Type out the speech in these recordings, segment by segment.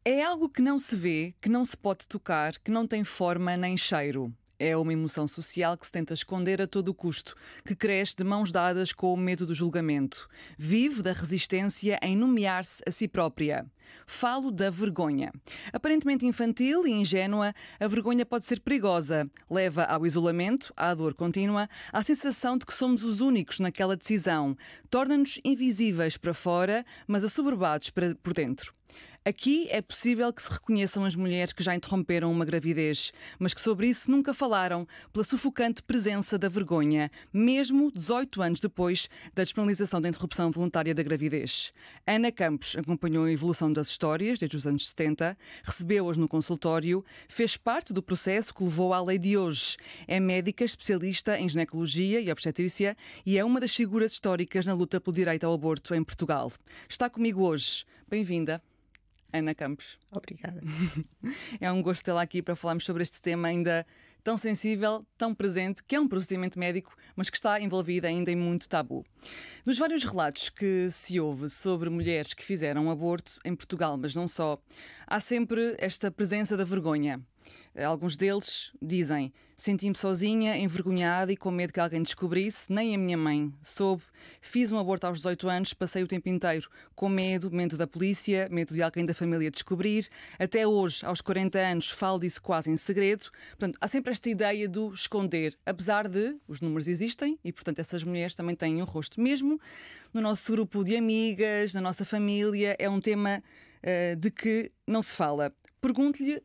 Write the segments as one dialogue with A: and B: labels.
A: É algo que não se vê, que não se pode tocar, que não tem forma nem cheiro. É uma emoção social que se tenta esconder a todo o custo, que cresce de mãos dadas com o medo do julgamento. Vive da resistência em nomear-se a si própria. Falo da vergonha. Aparentemente infantil e ingênua, a vergonha pode ser perigosa. Leva ao isolamento, à dor contínua, à sensação de que somos os únicos naquela decisão. Torna-nos invisíveis para fora, mas assoberbados por dentro. Aqui é possível que se reconheçam as mulheres que já interromperam uma gravidez, mas que sobre isso nunca falaram, pela sufocante presença da vergonha, mesmo 18 anos depois da despenalização da interrupção voluntária da gravidez. Ana Campos acompanhou a evolução das histórias desde os anos 70, recebeu-as no consultório, fez parte do processo que levou à lei de hoje. É médica especialista em ginecologia e obstetrícia e é uma das figuras históricas na luta pelo direito ao aborto em Portugal. Está comigo hoje. Bem-vinda, Ana Campos.
B: Obrigada.
A: É um gosto tê-la aqui para falarmos sobre este tema ainda tão sensível, tão presente, que é um procedimento médico, mas que está envolvido ainda em muito tabu. Nos vários relatos que se ouve sobre mulheres que fizeram aborto em Portugal, mas não só, há sempre esta presença da vergonha. Alguns deles dizem: senti-me sozinha, envergonhada e com medo que alguém descobrisse, nem a minha mãe soube. Fiz um aborto aos 18 anos, passei o tempo inteiro com medo da polícia, medo de alguém da família descobrir. Até hoje, aos 40 anos, falo disso quase em segredo. Portanto, há sempre esta ideia do esconder, apesar de os números existem e, portanto, essas mulheres também têm um rosto. Mesmo no nosso grupo de amigas, na nossa família, é um tema de que não se fala. Pergunto-lhe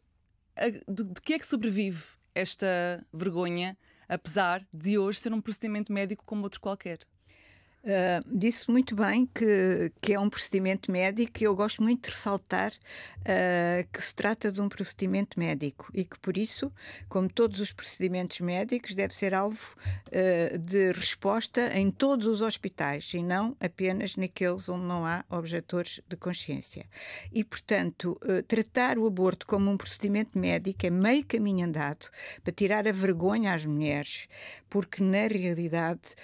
A: de que é que sobrevive esta vergonha, apesar de hoje ser um procedimento médico como outro qualquer?
B: Disse muito bem que é um procedimento médico e eu gosto muito de ressaltar que se trata de um procedimento médico e que, por isso, como todos os procedimentos médicos, deve ser alvo de resposta em todos os hospitais e não apenas naqueles onde não há objetores de consciência. E, portanto, tratar o aborto como um procedimento médico é meio caminho andado para tirar a vergonha às mulheres, porque, na realidade,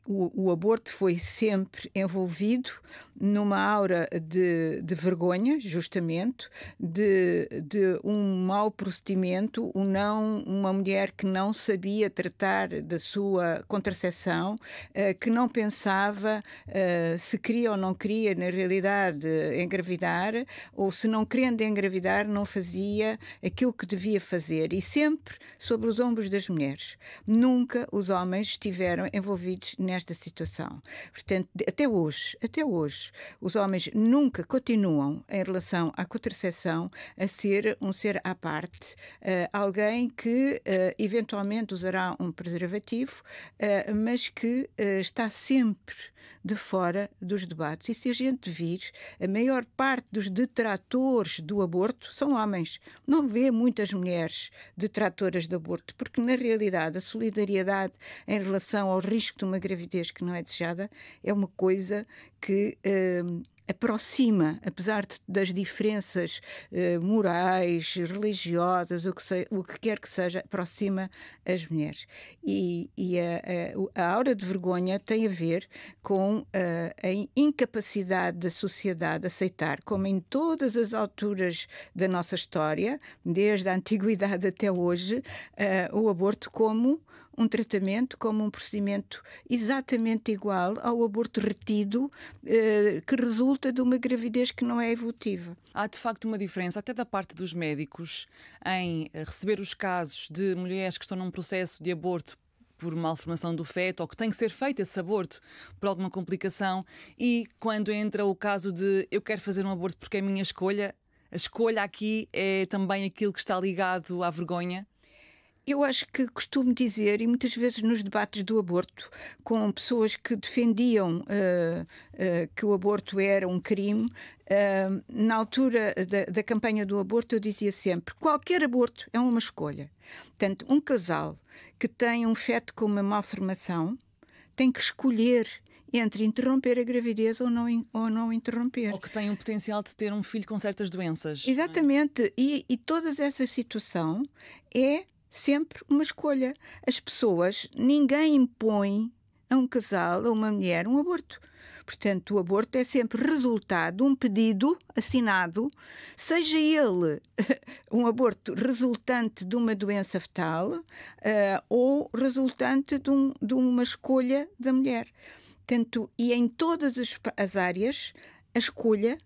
B: o aborto foi sempre envolvido numa aura de vergonha, justamente, de um mau procedimento, uma mulher que não sabia tratar da sua contracepção, que não pensava se queria ou não queria, na realidade, engravidar, ou se não querendo engravidar, não fazia aquilo que devia fazer, e sempre sobre os ombros das mulheres. Nunca os homens estiveram envolvidos nesta situação. Portanto, até hoje, os homens nunca continuam, em relação à contracepção, a ser um ser à parte, alguém que eventualmente usará um preservativo, mas que está sempre de fora dos debates. E se a gente vir, a maior parte dos detratores do aborto são homens. Não vê muitas mulheres detratoras do aborto, porque na realidade a solidariedade em relação ao risco de uma gravidez que não é desejada é uma coisa que aproxima, apesar das diferenças morais, religiosas, o que quer que seja, aproxima as mulheres. E a aura de vergonha tem a ver com a incapacidade da sociedade de aceitar, como em todas as alturas da nossa história, desde a antiguidade até hoje, o aborto como um tratamento, como um procedimento exatamente igual ao aborto retido, que resulta de uma gravidez que não é evolutiva.
A: Há de facto uma diferença, até da parte dos médicos, em receber os casos de mulheres que estão num processo de aborto por malformação do feto, ou que tem que ser feito esse aborto por alguma complicação, e quando entra o caso de eu quero fazer um aborto porque é a minha escolha, a escolha aqui é também aquilo que está ligado à vergonha?
B: Eu acho que costumo dizer, e muitas vezes nos debates do aborto, com pessoas que defendiam que o aborto era um crime, na altura da campanha do aborto eu dizia sempre: qualquer aborto é uma escolha. Portanto, um casal que tem um feto com uma malformação tem que escolher entre interromper a gravidez ou não interromper.
A: Ou que tem um potencial de ter um filho com certas doenças.
B: Exatamente. E toda essa situação é sempre uma escolha. As pessoas, ninguém impõe a um casal, a uma mulher, um aborto. Portanto, o aborto é sempre resultado de um pedido assinado, seja ele um aborto resultante de uma doença fetal ou resultante de uma escolha da mulher. Portanto, e em todas as áreas, a escolha,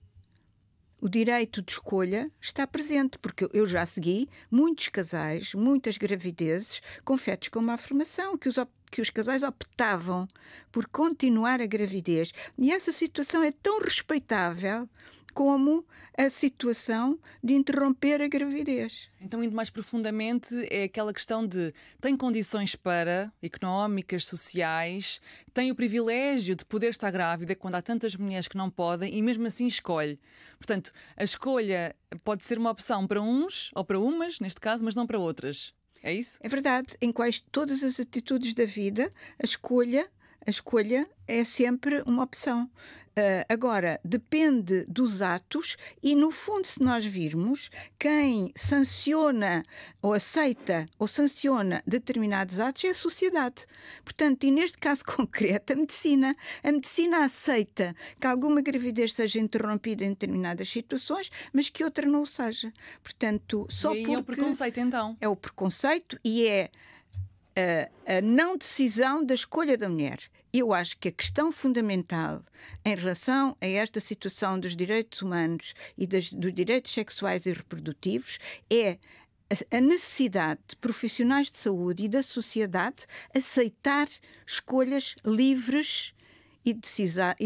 B: o direito de escolha está presente, porque eu já segui muitos casais, muitas gravidezes com fetos com malformação, que os casais optavam por continuar a gravidez. E essa situação é tão respeitável como a situação de interromper a gravidez.
A: Então, indo mais profundamente, é aquela questão de tem condições para, económicas, sociais, tem o privilégio de poder estar grávida quando há tantas mulheres que não podem e mesmo assim escolhe. Portanto, a escolha pode ser uma opção para uns ou para umas, neste caso, mas não para outras. É isso?
B: É verdade. Em todas as atitudes da vida, a escolha é sempre uma opção. Agora, depende dos atos e, no fundo, se nós virmos, quem sanciona ou aceita ou sanciona determinados atos é a sociedade. Portanto, e neste caso concreto, a medicina. A medicina aceita que alguma gravidez seja interrompida em determinadas situações, mas que outra não o seja. Portanto, só
A: e aí
B: porque...
A: é o preconceito, então.
B: É o preconceito e é a não decisão da escolha da mulher. Eu acho que a questão fundamental em relação a esta situação dos direitos humanos e dos direitos sexuais e reprodutivos é a necessidade de profissionais de saúde e da sociedade aceitar escolhas livres e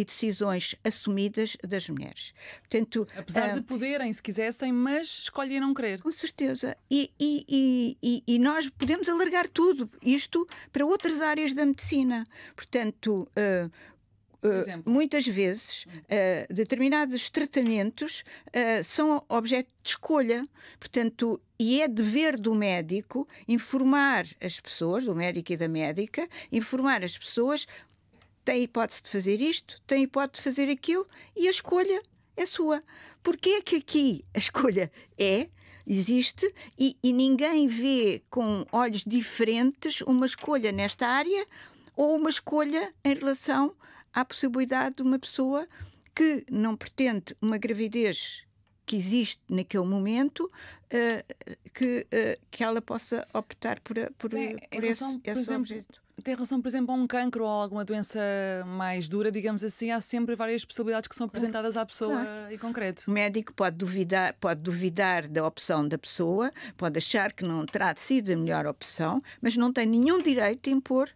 B: decisões assumidas das mulheres. Portanto,
A: apesar de poderem, se quisessem, mas escolhem não querer.
B: Com certeza. E nós podemos alargar tudo isto para outras áreas da medicina. Portanto, muitas vezes determinados tratamentos são objeto de escolha. Portanto, e é dever do médico informar as pessoas, do médico e da médica, informar as pessoas: tem a hipótese de fazer isto, tem a hipótese de fazer aquilo, e a escolha é sua. Porque é que aqui a escolha existe e ninguém vê com olhos diferentes uma escolha nesta área ou uma escolha em relação à possibilidade de uma pessoa que não pretende uma gravidez que existe naquele momento, que ela possa optar por esse objeto.
A: Tem relação, por exemplo, a um cancro ou alguma doença mais dura, digamos assim, há sempre várias possibilidades que são apresentadas à pessoa em concreto.
B: O médico pode duvidar da opção da pessoa, pode achar que não terá sido a melhor opção, mas não tem nenhum direito de impor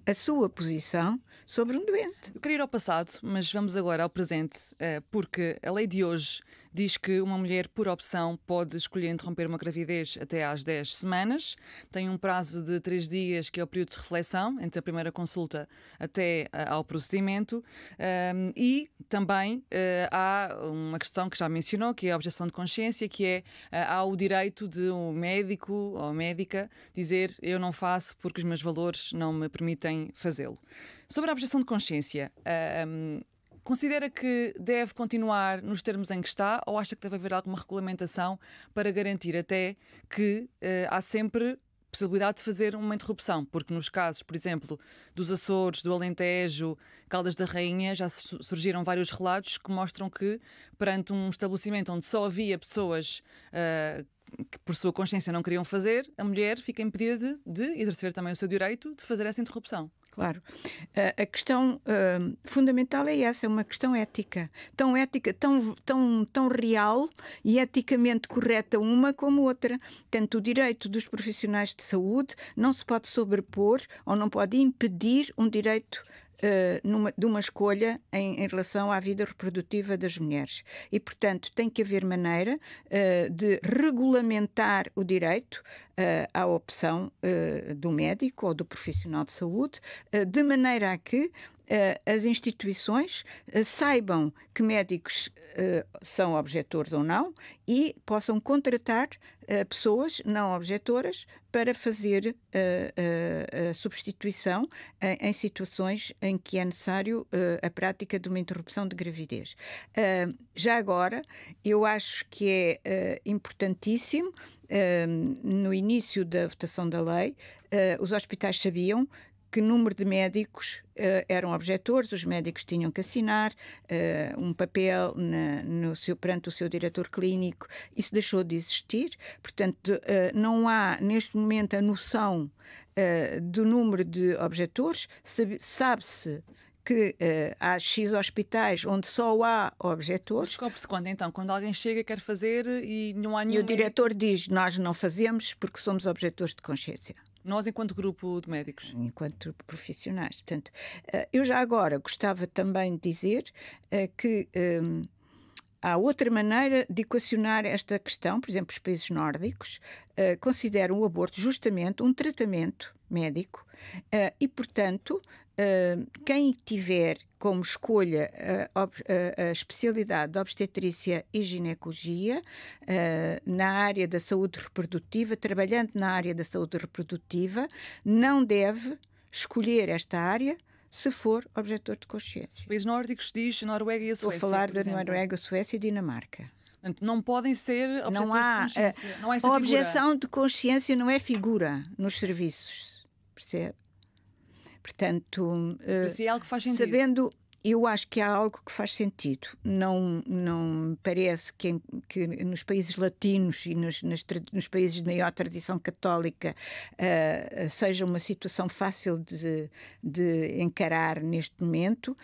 B: a sua posição sobre um doente.
A: Eu queria ir ao passado, mas vamos agora ao presente, porque a lei de hoje diz que uma mulher, por opção, pode escolher interromper uma gravidez até às 10 semanas. Tem um prazo de 3 dias, que é o período de reflexão, entre a primeira consulta até ao procedimento. E também há uma questão que já mencionou, que é a objeção de consciência, que é há o direito de um médico ou médica dizer: eu não faço porque os meus valores não me permitem fazê-lo. Sobre a objeção de consciência, considera que deve continuar nos termos em que está ou acha que deve haver alguma regulamentação para garantir até que há sempre possibilidade de fazer uma interrupção? Porque nos casos, por exemplo, dos Açores, do Alentejo, Caldas da Rainha, já surgiram vários relatos que mostram que, perante um estabelecimento onde só havia pessoas que por sua consciência não queriam fazer, a mulher fica impedida de exercer também o seu direito de fazer essa interrupção.
B: Claro. A questão fundamental é essa, é uma questão ética. Tão ética, tão real e eticamente correta uma como outra. Tanto o direito dos profissionais de saúde não se pode sobrepor ou não pode impedir um direito de uma escolha em relação à vida reprodutiva das mulheres. E, portanto, tem que haver maneira de regulamentar o direito à opção do médico ou do profissional de saúde, de maneira a que as instituições saibam que médicos são objetores ou não e possam contratar pessoas não objetoras para fazer a substituição em situações em que é necessário a prática de uma interrupção de gravidez. Já agora, eu acho que é importantíssimo, no início da votação da lei, os hospitais sabiam que número de médicos eram objetores, os médicos tinham que assinar um papel perante o seu diretor clínico. Isso deixou de existir, portanto, não há neste momento a noção do número de objetores. Sabe-se que há X hospitais onde só há objetores.
A: Descobre-se quando, então? Quando alguém chega, quer fazer e não há nenhum...
B: E o diretor diz, nós não fazemos porque somos objetores de consciência.
A: Nós, enquanto grupo de médicos?
B: Enquanto profissionais. Portanto, eu já agora gostava também de dizer que há outra maneira de equacionar esta questão. Por exemplo, os países nórdicos consideram o aborto justamente um tratamento médico e, portanto, quem tiver como escolha a especialidade de obstetrícia e ginecologia na área da saúde reprodutiva, trabalhando na área da saúde reprodutiva, não deve escolher esta área se for objetor de consciência.
A: Os países nórdicos diz a Noruega e a Suécia.
B: Estou a falar da Noruega, Suécia e Dinamarca.
A: Portanto, não podem ser objetores de consciência. Não há essa
B: a
A: figura.
B: objeção de consciência não é figura nos serviços, percebe? Portanto,
A: se é algo que faz sentido.
B: Sabendo, eu acho que há algo que faz sentido. Não me parece que nos países latinos e nos países de maior tradição católica seja uma situação fácil de encarar neste momento,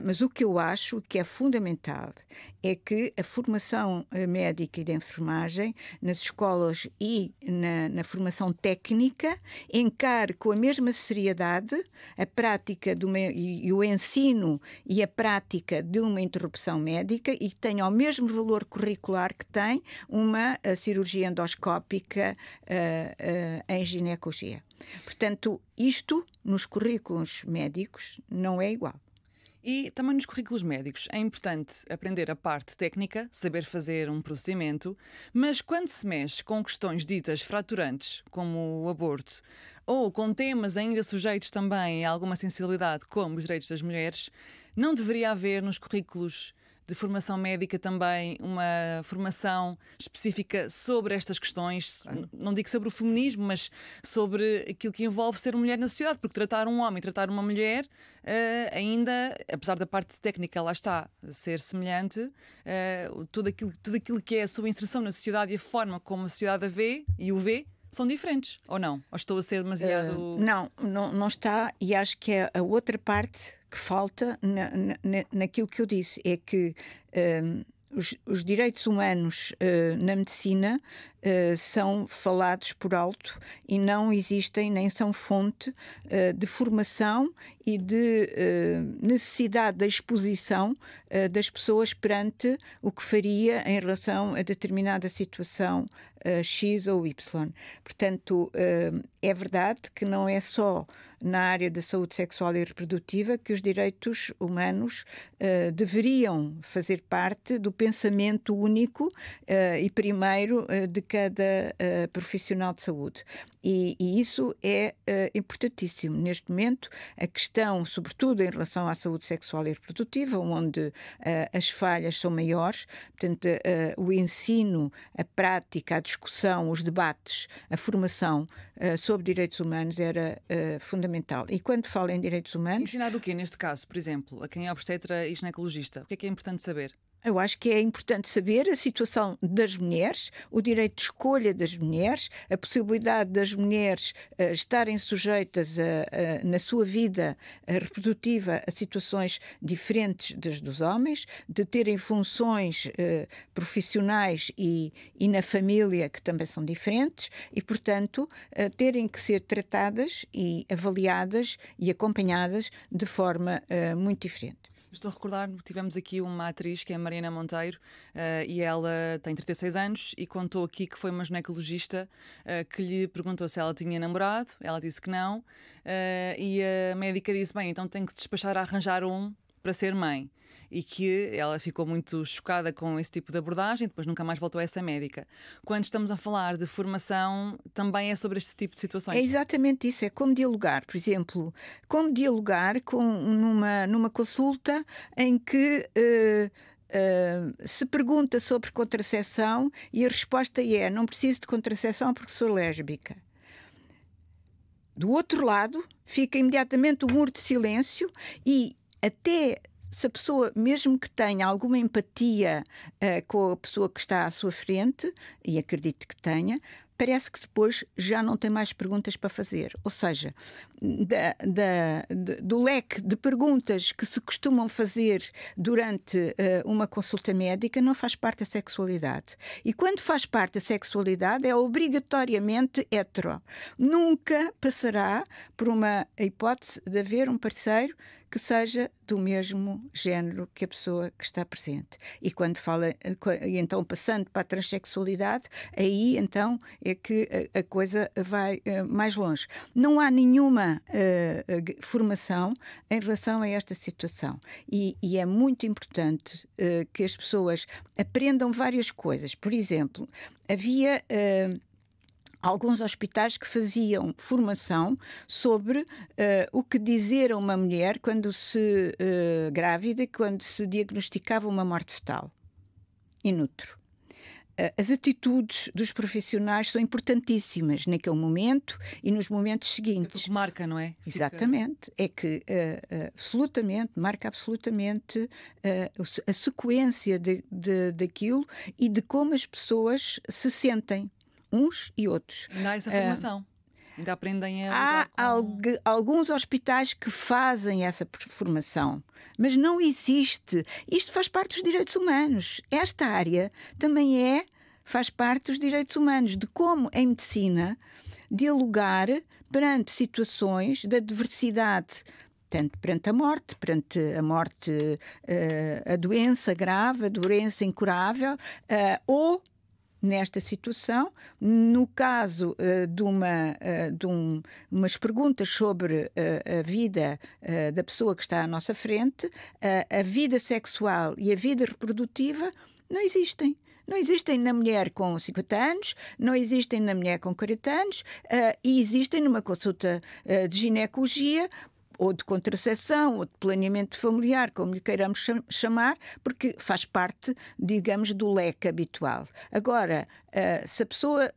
B: mas o que eu acho que é fundamental é que a formação médica e de enfermagem nas escolas e na formação técnica encare com a mesma seriedade a prática e o ensino e a prática de uma interrupção médica e que tenha o mesmo valor curricular que tem uma cirurgia endoscópica em ginecologia. Portanto, isto nos currículos médicos não é igual.
A: E também nos currículos médicos é importante aprender a parte técnica, saber fazer um procedimento, mas quando se mexe com questões ditas fraturantes, como o aborto, ou com temas ainda sujeitos também a alguma sensibilidade, como os direitos das mulheres, não deveria haver nos currículos de formação médica também uma formação específica sobre estas questões, não digo sobre o feminismo, mas sobre aquilo que envolve ser mulher na sociedade, porque tratar um homem, tratar uma mulher, ainda, apesar da parte técnica lá está, ser semelhante, tudo aquilo que é a sua inserção na sociedade e a forma como a sociedade a vê e o vê, são diferentes, ou não? Ou estou a ser demasiado...
B: Não está, e acho que é a outra parte que falta naquilo que eu disse, é que os direitos humanos na medicina são falados por alto e não existem, nem são fonte de formação e de necessidade da exposição das pessoas perante o que faria em relação a determinada situação X ou Y. Portanto, é verdade que não é só na área da saúde sexual e reprodutiva que os direitos humanos deveriam fazer parte do pensamento único e primeiro de cada profissional de saúde. E isso é importantíssimo. Neste momento, a questão, sobretudo em relação à saúde sexual e reprodutiva, onde as falhas são maiores, portanto, o ensino, a prática, a discussão, os debates, a formação sobre direitos humanos era fundamental. E quando falo em direitos humanos...
A: Ensinar o quê, neste caso, por exemplo, a quem é obstetra e ginecologista? O que é importante saber?
B: Eu acho que é importante saber a situação das mulheres, o direito de escolha das mulheres, a possibilidade das mulheres estarem sujeitas na sua vida reprodutiva a situações diferentes das dos homens, de terem funções profissionais e na família que também são diferentes e, portanto, terem que ser tratadas e avaliadas e acompanhadas de forma muito diferente.
A: Estou a recordar, tivemos aqui uma atriz que é a Mariana Monteiro e ela tem 36 anos e contou aqui que foi uma ginecologista que lhe perguntou se ela tinha namorado, ela disse que não e a médica disse, bem, então tem que se despachar a arranjar um para ser mãe. E que ela ficou muito chocada com esse tipo de abordagem, depois nunca mais voltou a essa médica. Quando estamos a falar de formação, também é sobre este tipo de situações.
B: É exatamente isso, é como dialogar, por exemplo, como dialogar numa consulta em que se pergunta sobre contracepção e a resposta é, não preciso de contracepção porque sou lésbica. do outro lado, fica imediatamente o muro de silêncio e até se a pessoa, mesmo que tenha alguma empatia com a pessoa que está à sua frente, e acredito que tenha, parece que depois já não tem mais perguntas para fazer. Ou seja, do leque de perguntas que se costumam fazer durante uma consulta médica, não faz parte a sexualidade. E quando faz parte a sexualidade, é obrigatoriamente hetero. Nunca passará por uma hipótese de haver um parceiro que seja do mesmo género que a pessoa que está presente. E quando fala, e então passando para a transexualidade, aí então é que a coisa vai mais longe. Não há nenhuma formação em relação a esta situação. E é muito importante que as pessoas aprendam várias coisas. Por exemplo, havia alguns hospitais que faziam formação sobre o que dizer a uma mulher quando se grávida, quando se diagnosticava uma morte fetal in utero. As atitudes dos profissionais são importantíssimas naquele momento e nos momentos seguintes.
A: Porque marca, não é?
B: Exatamente. É que marca absolutamente a sequência daquilo e de como as pessoas se sentem, uns e outros.
A: Ainda há essa formação. Ainda aprendem
B: a lidar com... alguns hospitais que fazem essa formação, mas não existe. Isto faz parte dos direitos humanos. Esta área também faz parte dos direitos humanos, de como em medicina dialogar perante situações de adversidade, tanto perante a morte, a doença grave, a doença incurável, ou nesta situação, no caso de umas perguntas sobre a vida da pessoa que está à nossa frente, a vida sexual e a vida reprodutiva não existem. Não existem na mulher com 50 anos, não existem na mulher com 40 anos, e existem numa consulta de ginecologia ou de contracepção, ou de planeamento familiar, como lhe queiramos chamar, porque faz parte, digamos, do leque habitual. Agora, se a pessoa...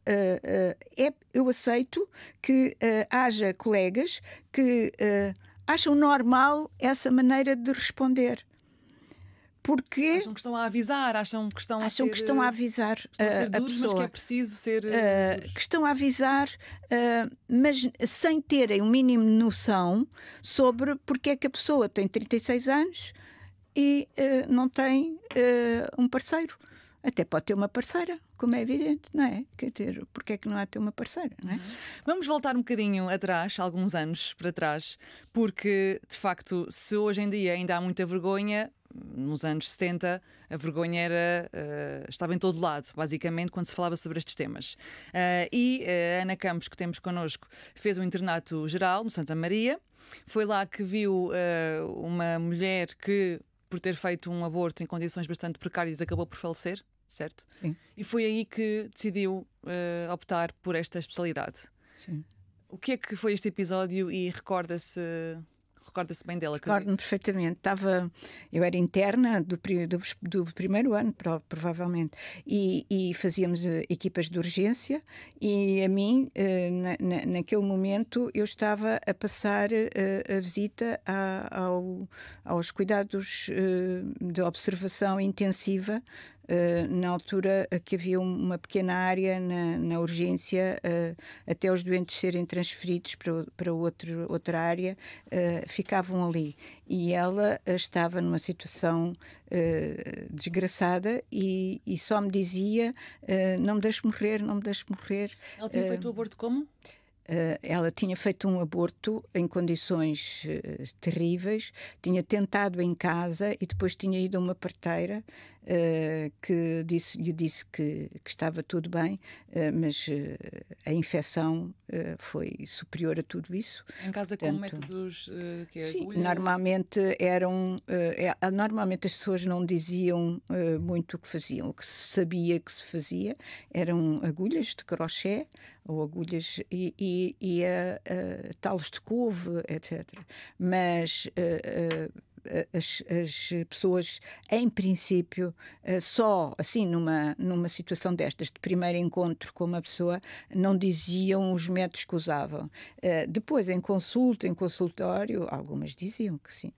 B: eu aceito que haja colegas que acham normal essa maneira de responder. Porque
A: acham que estão a avisar, acham que estão a
B: avisar
A: a
B: pessoa,
A: mas que é preciso ser
B: que estão a avisar, mas sem terem o mínimo de noção sobre porque é que a pessoa tem 36 anos e não tem um parceiro. Até pode ter uma parceira, como é evidente, não é? Quer dizer, porque é que não há de ter uma parceira, não é?
A: Vamos voltar um bocadinho atrás, alguns anos para trás, porque, de facto, se hoje em dia ainda há muita vergonha, nos anos 70 a vergonha estava em todo lado, basicamente, quando se falava sobre estes temas. E a Ana Campos, que temos connosco, fez um internato geral no Santa Maria. Foi lá que viu uma mulher que, por ter feito um aborto em condições bastante precárias, acabou por falecer, certo?
B: Sim.
A: E foi aí que decidiu optar por esta especialidade.
B: Sim.
A: O que é que foi este episódio e recorda-se bem dela?
B: Recordo-me perfeitamente. Eu era interna do primeiro ano, provavelmente, e fazíamos equipas de urgência e a mim, naquele momento, eu estava a passar a visita aos cuidados de observação intensiva, na altura que havia uma pequena área na urgência, até os doentes serem transferidos para outra área, ficavam ali. E ela estava numa situação desgraçada e só me dizia não me deixes morrer, não me deixes morrer.
A: Ela tinha feito o aborto como?
B: Ela tinha feito um aborto em condições terríveis, tinha tentado em casa e depois tinha ido a uma parteira que lhe disse que estava tudo bem, mas a infecção foi superior a tudo isso.
A: Em casa com métodos que é
B: sim,
A: agulha?
B: Normalmente as pessoas não diziam muito o que faziam. O que se sabia que se fazia eram agulhas de crochê ou agulhas e talos de couve, etc. Mas as pessoas, em princípio, só assim numa situação destas, de primeiro encontro com uma pessoa, não diziam os métodos que usavam. Depois, em consulta, em consultório, algumas diziam que sim.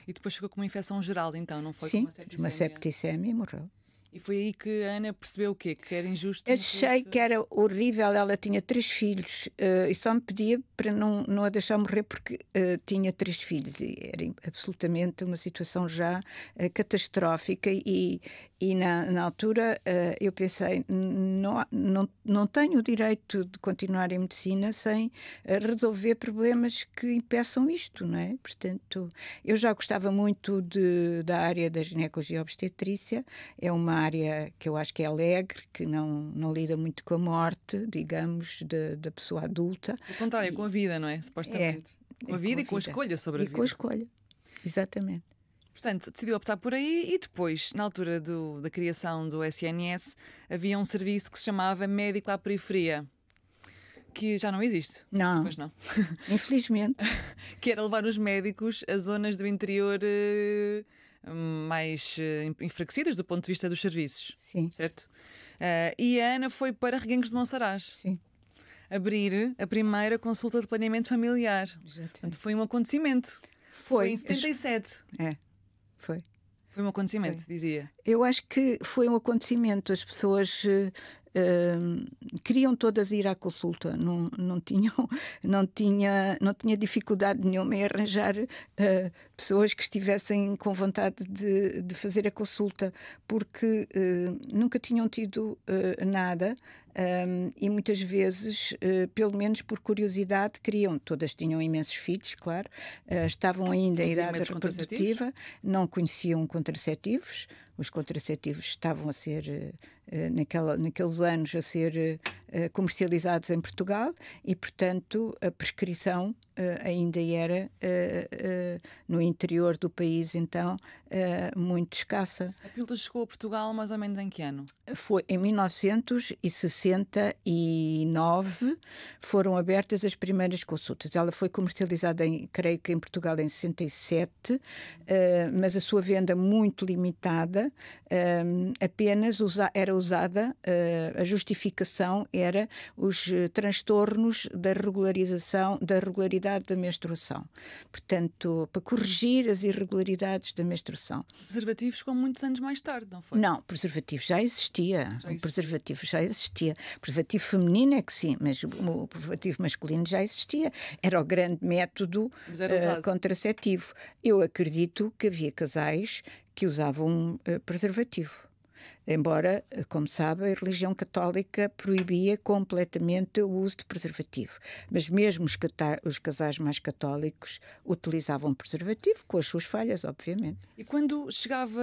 A: E depois ficou com uma infecção geral, então, não foi?
B: Sim,
A: Com
B: uma septicemia e morreu.
A: E foi aí que a Ana percebeu o quê? Que era injusto?
B: Achei que era horrível. Ela tinha 3 filhos e só me pedia para não a deixar morrer porque tinha 3 filhos. E era absolutamente uma situação já catastrófica. E na altura eu pensei, não tenho o direito de continuar em medicina sem resolver problemas que impeçam isto, não é? Portanto, eu já gostava muito da área da ginecologia e obstetrícia. É uma área que eu acho que é alegre, que não lida muito com a morte, digamos, da pessoa adulta.
A: Ao contrário, com a vida, não é? Supostamente. Com a vida e com a escolha sobre a vida.
B: E com a escolha, exatamente.
A: Portanto, decidiu optar por aí e depois, na altura da criação do SNS, havia um serviço que se chamava Médico à Periferia, que já não existe.
B: Não,
A: Pois não.
B: Infelizmente.
A: Que era levar os médicos a zonas do interior mais enfraquecidas do ponto de vista dos serviços.
B: Sim.
A: Certo? E a Ana foi para Reguengos de Monsaraz.
B: Sim.
A: Abrir a primeira consulta de planeamento familiar.
B: Exatamente.
A: Portanto, foi um acontecimento. Foi em 77.
B: Foi.
A: Foi um acontecimento, dizia.
B: Eu acho que foi um acontecimento. As pessoas queriam todas ir à consulta, não tinha dificuldade nenhuma em arranjar pessoas que estivessem com vontade de fazer a consulta, porque nunca tinham tido nada. E muitas vezes, pelo menos por curiosidade, queriam. Todas tinham imensos filhos, claro, estavam ainda em idade reprodutiva, não conheciam contraceptivos. Os contraceptivos estavam a ser, naqueles anos, a ser comercializados em Portugal e, portanto, a prescrição ainda era, no interior do país, então, muito escassa.
A: A pílula chegou a Portugal mais ou menos em que ano?
B: Foi em 1969, foram abertas as primeiras consultas. Ela foi comercializada, creio que em Portugal, em 67, mas a sua venda muito limitada, apenas era usada, a justificação era os transtornos da regularidade da menstruação. Portanto, para corrigir as irregularidades da menstruação.
A: Preservativos com muitos anos mais tarde, não foi?
B: Não, preservativo já existia. O preservativo já existia. O preservativo feminino é que sim, mas o preservativo masculino já existia. Era o grande método contraceptivo. Eu acredito que havia casais que usavam preservativo. Embora, como sabe, a religião católica proibia completamente o uso de preservativo. Mas mesmo os casais mais católicos utilizavam preservativo, com as suas falhas, obviamente.
A: E quando chegava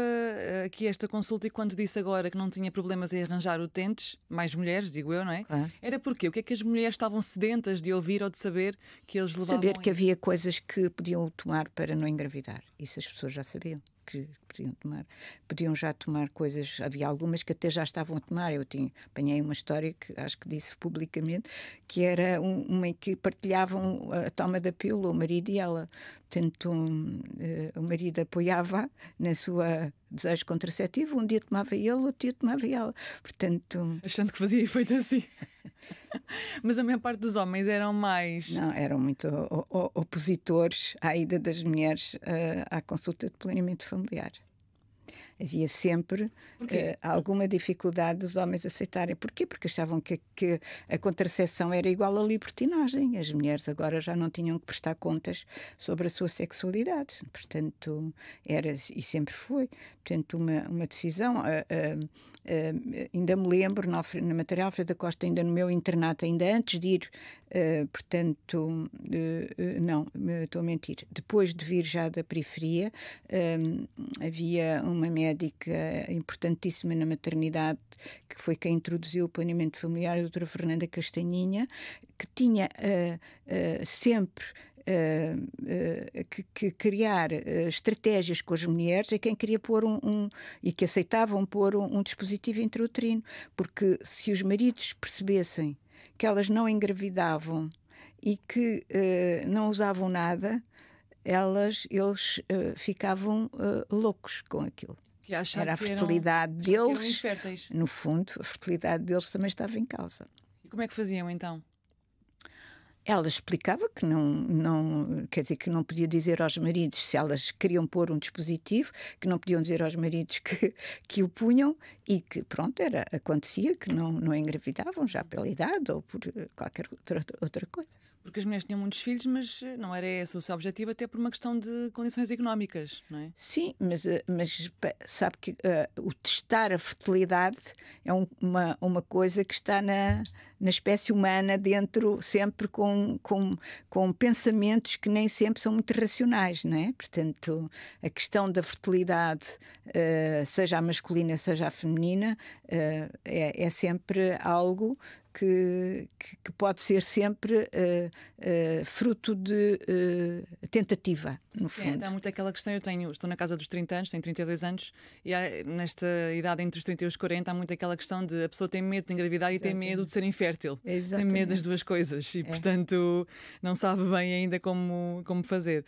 A: aqui esta consulta e quando disse agora que não tinha problemas em arranjar utentes, mais mulheres, digo eu, não é? Era porque o que é que as mulheres estavam sedentas de ouvir ou de saber que eles levavam?
B: Saber que havia coisas que podiam tomar para não engravidar. Isso as pessoas já sabiam. Que podiam já tomar coisas, havia algumas que até já estavam a tomar. Eu apanhei uma história que acho que disse publicamente, que era uma que partilhavam a toma da pílula, o marido e ela. Portanto, o marido apoiava na sua desejo contraceptivo, um dia tomava ele, outro dia tomava ela. Portanto,
A: achando que fazia efeito assim. Mas a maior parte dos homens eram mais...
B: Não, eram muito opositores à ida das mulheres à consulta de planeamento familiar. Havia sempre alguma dificuldade dos homens aceitarem. Porquê? Porque achavam que a contracepção era igual à libertinagem. As mulheres agora já não tinham que prestar contas sobre a sua sexualidade. Portanto, era e sempre foi. Portanto, uma decisão. Ainda me lembro, na Mater Alfredo da Costa, ainda no meu internato, ainda antes de ir, portanto, não, estou a mentir. Depois de vir já da periferia, havia uma médica importantíssima na maternidade, que foi quem introduziu o planeamento familiar, a doutora Fernanda Castanhinha, que tinha sempre que criar estratégias com as mulheres, é quem queria pôr e que aceitavam pôr um dispositivo intrauterino, porque se os maridos percebessem que elas não engravidavam e que não usavam nada, eles ficavam loucos com aquilo.
A: Que achar
B: Era a
A: que
B: fertilidade
A: que eram
B: deles.
A: inférteis.
B: No fundo, a fertilidade deles também estava em causa.
A: E como é que faziam então?
B: Ela explicava que não, quer dizer, que não podia dizer aos maridos se elas queriam pôr um dispositivo, que não podiam dizer aos maridos que o punham e que, pronto, acontecia que não engravidavam já pela idade ou por qualquer outra coisa.
A: Porque as mulheres tinham muitos filhos, mas não era esse o seu objetivo, até por uma questão de condições económicas, não é?
B: Sim, mas sabe que o testar a fertilidade é uma coisa que está na espécie humana dentro, sempre com pensamentos que nem sempre são muito racionais, não é? Portanto, a questão da fertilidade, seja a masculina, seja a feminina, é sempre algo que pode ser sempre fruto de tentativa, no fundo.
A: Há muito aquela questão, estou na casa dos 30 anos, tenho 32 anos, e nesta idade entre os 30 e os 40 há muito aquela questão de a pessoa tem medo de engravidar e tem medo de ser infértil.
B: Exatamente.
A: Tem medo das duas coisas e, portanto, não sabe bem ainda como fazer.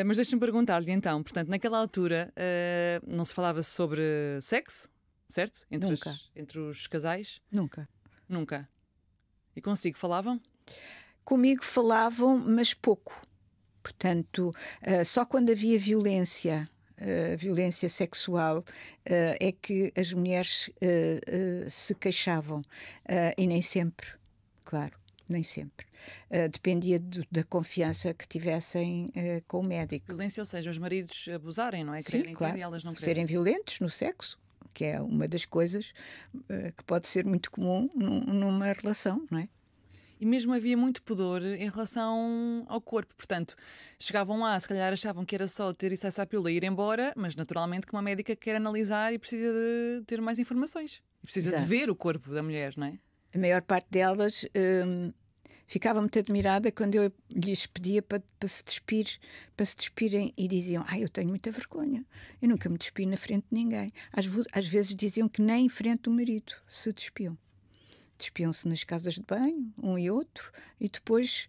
A: Mas deixa-me perguntar-lhe então, portanto, naquela altura não se falava sobre sexo, certo?
B: Nunca.
A: Entre os casais?
B: Nunca.
A: Nunca. E consigo falavam?
B: Comigo falavam, mas pouco. Portanto, só quando havia violência sexual é que as mulheres se queixavam. E nem sempre, claro, nem sempre. Dependia da confiança que tivessem com o médico.
A: Violência, ou seja, os maridos abusarem, não é?
B: Sim,
A: Quererem
B: claro.
A: ter e elas não querem.
B: Serem violentos no sexo, que é uma das coisas que pode ser muito comum numa relação, não é?
A: E mesmo havia muito pudor em relação ao corpo. Portanto, chegavam lá, se calhar achavam que era só ter acesso à pílula e ir embora, mas naturalmente que uma médica quer analisar e precisa de ter mais informações. E precisa
B: Exato.
A: de ver o corpo da mulher, não é?
B: A maior parte delas ficava muito admirada quando eu lhes pedia para se despirem e diziam: eu tenho muita vergonha, eu nunca me despi na frente de ninguém. Às vezes diziam que nem em frente do marido se despiam. Despiam-se nas casas de banho, um e outro, e depois,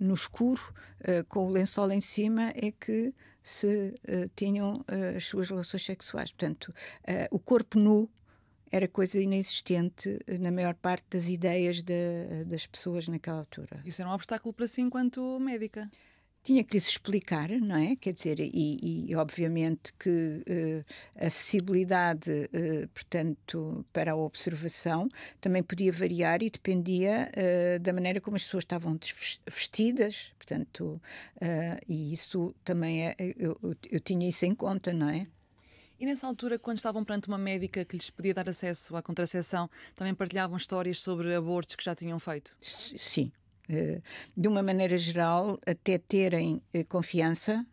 B: no escuro, com o lençol em cima, é que se tinham as suas relações sexuais. Portanto, o corpo nu era coisa inexistente na maior parte das ideias das pessoas naquela altura.
A: Isso era um obstáculo para si enquanto médica.
B: Tinha que lhes explicar, não é? Quer dizer, e obviamente que a acessibilidade, portanto, para a observação também podia variar e dependia da maneira como as pessoas estavam vestidas, portanto, e isso também eu tinha isso em conta, não é?
A: E nessa altura, quando estavam perante uma médica que lhes podia dar acesso à contracepção, também partilhavam histórias sobre abortos que já tinham feito?
B: Sim. De uma maneira geral, até terem confiança,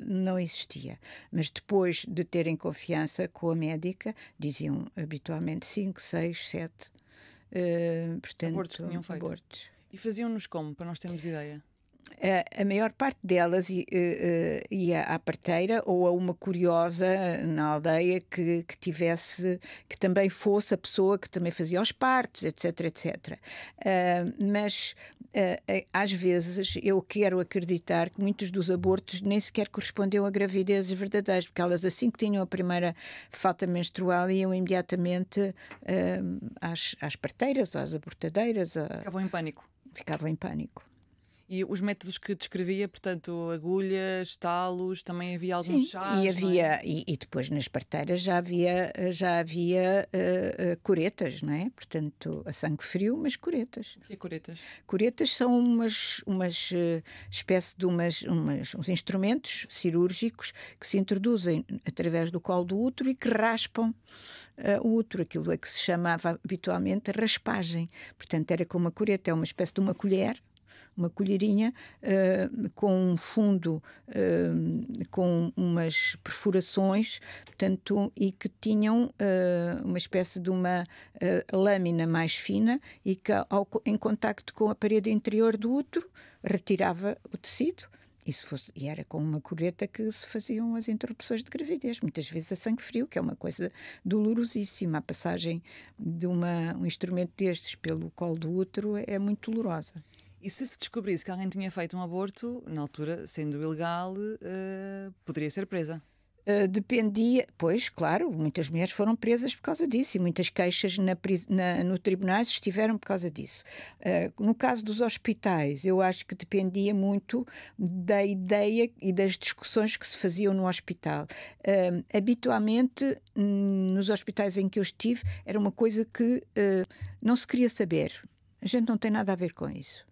B: não existia. Mas depois de terem confiança com a médica, diziam habitualmente 5, 6, 7 portanto,
A: abortos que tinham feito.
B: Abortos.
A: E faziam-nos como, para nós termos ideia?
B: A maior parte delas ia à parteira ou a uma curiosa na aldeia que também fosse a pessoa que também fazia os partos, etc, etc. Mas às vezes eu quero acreditar que muitos dos abortos nem sequer correspondiam a gravidezes verdadeiras, porque elas assim que tinham a primeira falta menstrual iam imediatamente às parteiras, às abortadeiras.
A: Ficavam em pânico.
B: Ficavam em pânico.
A: E os métodos que descrevia, portanto, agulhas, talos, também havia alguns chás?
B: E havia, e depois nas parteiras já havia curetas, não é? Portanto, a sangue frio, mas curetas.
A: O que é curetas?
B: Curetas são umas espécie de uns instrumentos cirúrgicos que se introduzem através do colo do útero e que raspam o útero, aquilo é que se chamava habitualmente raspagem. Portanto, era como uma cureta, é uma espécie de uma colherinha com um fundo com umas perfurações, portanto, e que tinham uma espécie de uma lâmina mais fina e que em contacto com a parede interior do útero retirava o tecido. E era com uma cureta que se faziam as interrupções de gravidez, muitas vezes a sangue frio, que é uma coisa dolorosíssima. A passagem de um instrumento destes pelo colo do útero é muito dolorosa.
A: E se descobrisse que alguém tinha feito um aborto, na altura, sendo ilegal, poderia ser presa?
B: Dependia, pois, claro, muitas mulheres foram presas por causa disso e muitas queixas no tribunais estiveram por causa disso. No caso dos hospitais, eu acho que dependia muito da ideia e das discussões que se faziam no hospital. Habitualmente, nos hospitais em que eu estive, era uma coisa que não se queria saber. A gente não tem nada a ver com isso.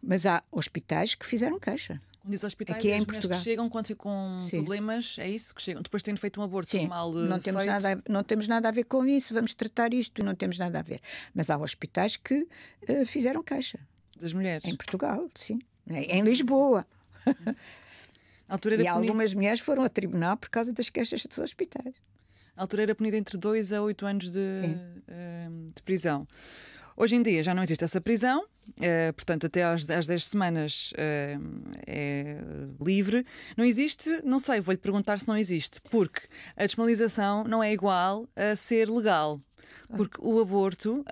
B: Mas há hospitais que fizeram queixa.
A: Quando diz hospitais,
B: Aqui
A: é
B: em
A: as mulheres
B: Portugal.
A: que chegam quando ficam com
B: Sim.
A: problemas, é isso? Que chegam depois de terem feito um aborto
B: Sim,
A: mal
B: não temos
A: feito?
B: não temos nada a ver com isso, vamos tratar isto, não temos nada a ver. Mas há hospitais que fizeram queixa.
A: Das mulheres?
B: Em Portugal, sim. Em Lisboa.
A: A altura
B: E
A: era punida,
B: algumas mulheres foram a tribunal por causa das queixas dos hospitais.
A: a altura era punida entre 2 a 8 anos
B: Sim.
A: de prisão. Hoje em dia já não existe essa prisão, portanto, até às 10 semanas é livre. Não existe, não sei, vou-lhe perguntar se não existe, porque a despenalização não é igual a ser legal. Porque o aborto,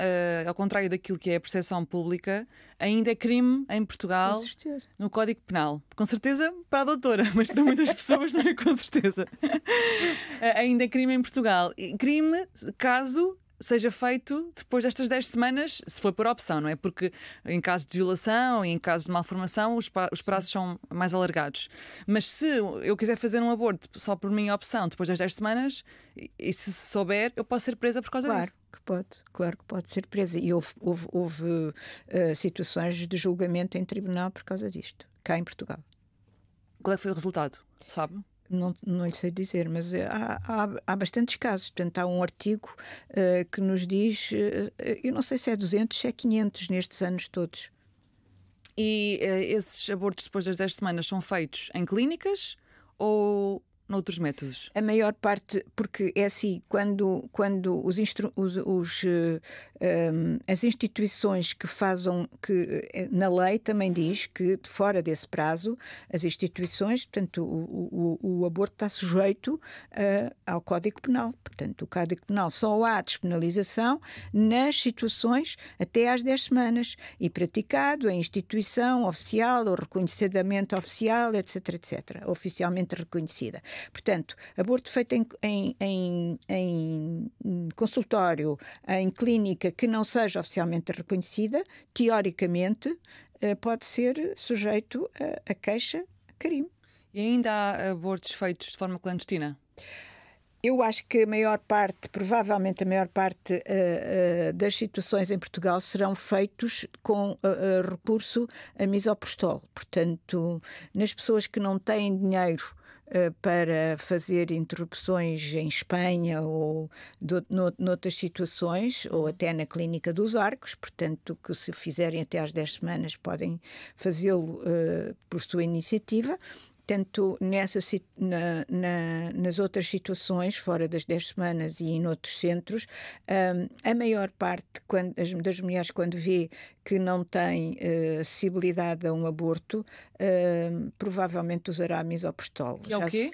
A: ao contrário daquilo que é a percepção pública, ainda é crime em Portugal,
B: Com certeza.
A: no Código Penal. Com certeza para a doutora, mas para muitas pessoas não é com certeza. Ainda é crime em Portugal. E crime caso seja feito depois destas 10 semanas, se for por opção, não é? Porque em caso de violação e em caso de malformação os prazos são mais alargados. Mas se eu quiser fazer um aborto só por minha opção depois das 10 semanas, e se souber, eu posso ser presa por causa
B: Claro
A: disso.
B: que pode, claro que pode ser presa. E houve situações de julgamento em tribunal por causa disto, cá em Portugal.
A: Qual é que foi o resultado? Sabe?
B: Não lhe sei dizer, mas há bastantes casos. Portanto, há um artigo que nos diz, eu não sei se é 200, se é 500 nestes anos todos.
A: E esses abortos depois das 10 semanas são feitos em clínicas ou noutros métodos?
B: A maior parte, porque é assim, quando as instituições que fazem, que na lei também diz que fora desse prazo, as instituições, portanto, o aborto está sujeito ao Código Penal. Portanto, o Código Penal só há despenalização nas situações até às 10 semanas e praticado em instituição oficial ou reconhecidamente oficial, etc, etc, oficialmente reconhecida. Portanto, aborto feito em consultório, em clínica que não seja oficialmente reconhecida, teoricamente, pode ser sujeito a queixa, a crime.
A: E ainda há abortos feitos de forma clandestina?
B: Eu acho que a maior parte, provavelmente a maior parte das situações em Portugal serão feitos com recurso a misoprostol. Portanto, nas pessoas que não têm dinheiro para fazer interrupções em Espanha ou noutras situações, ou até na Clínica dos Arcos, portanto, que se fizerem até às 10 semanas podem fazê-lo por sua iniciativa. Tanto nas outras situações, fora das 10 semanas e em outros centros, a maior parte das mulheres, quando vê que não tem acessibilidade a um aborto, provavelmente usará misoprostol.
A: Que é o quê?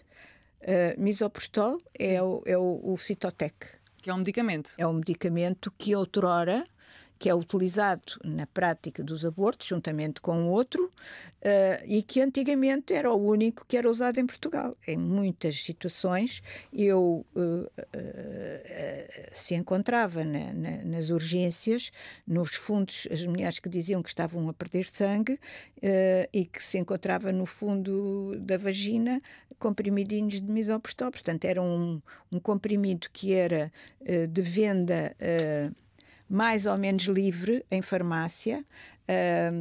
B: Misoprostol é o Cytotec.
A: Que é um medicamento.
B: É um medicamento que outrora, que é utilizado na prática dos abortos, juntamente com outro, e que antigamente era o único que era usado em Portugal. Em muitas situações, se encontrava nas urgências, nos fundos, as mulheres que diziam que estavam a perder sangue, e que se encontrava no fundo da vagina comprimidinhos de misoprostol. Portanto, era um comprimido que era de venda mais ou menos livre em farmácia,